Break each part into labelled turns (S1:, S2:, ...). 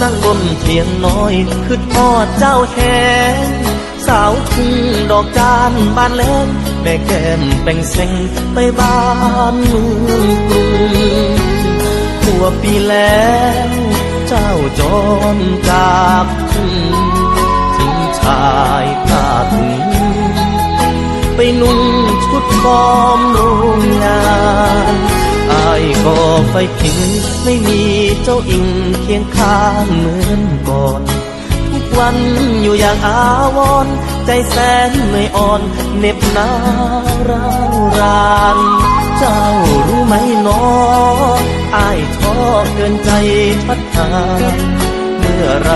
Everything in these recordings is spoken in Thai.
S1: นั่งบนเตียงน้อยคือทอดเจ้าแหงสาวทุ่งดอกจานบานแล้งแม่แก้มแป่งเซ็งไปบ้านเมืองกรุงหัวปีแล้วเจ้าจรจากทิ้งชายผ้าถุงไปนุ่งชุดฟอร์มโรงงานอายก็ไฟผิงไม่มีเจ้าอิงเคียงข้างเหมือนก่อนทุกวันอยู่อย่างอาวรณ์ใจแสนเหนื่อยอ่อนเหน็บหนาวร้าวรานเจ้ารู้ไหมน้ออายท้อเกินใจพัดหาเมื่อไร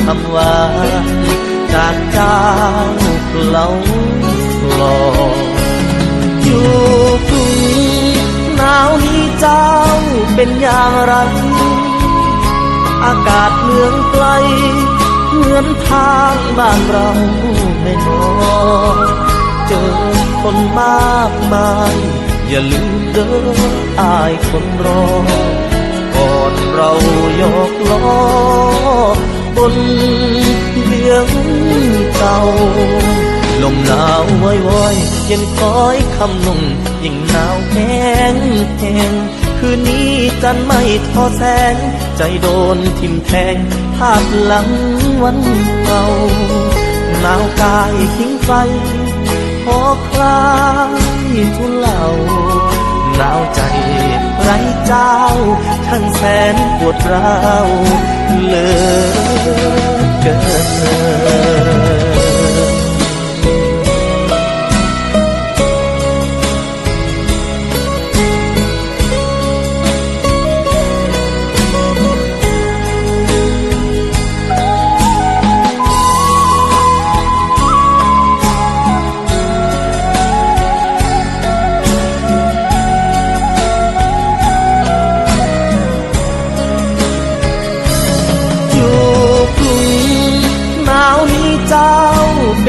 S1: คำว่าจากเจ้าเล่าหลอกอยู่กรุงหนาวนี้เจ้าเป็นอย่างไรอากาศเมืองไกลเหมือนทางบ้านเราไม่น้อยเจอคนมากมายอย่าลืมเด้ออายคนรอก่อนเรายกล้อบนเบียงเก่าลมหนาวว้อยๆเย็นคอยคำนุ่งยิ่งหนาวแห้งแห้งคืนนี้จันไม่ทอแสงใจโดนทิ่มแทงภาพหลังวันเก่าหนาวกายทิ้งไฟพอคลายทุเลาหนาวใจไร้เจ้าทั้งแสนปวดร้าวเหลือเกิน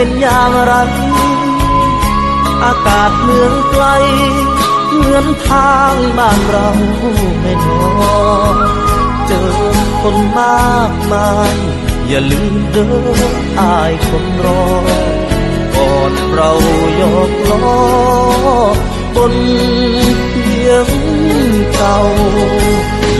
S1: เป็นอย่างไรอากาศเมืองไกลเหมือนทางบ้านเราไม่น้อยเจอคนมากมายอย่าลืมเด้ออายคนรอก่อนเรายกล้อบนเบียงเก่า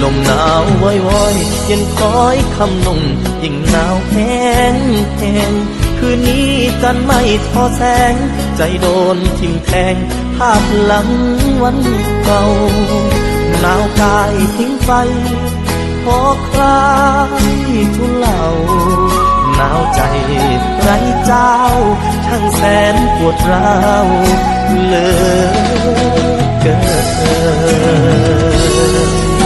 S1: ลมหนาวว้อยๆเย็นคอยคำนุ่งยิ่งหนาวแห้งแห้งคืนนี้จันไม่ทอแสงใจโดนทิ่มแทงภาพหลังวันเก่าหนาวกายทิ้งไฟพอคลายทุเลาหนาวใจไร้เจ้าทั้งแสนปวดร้าวเหลือเกิน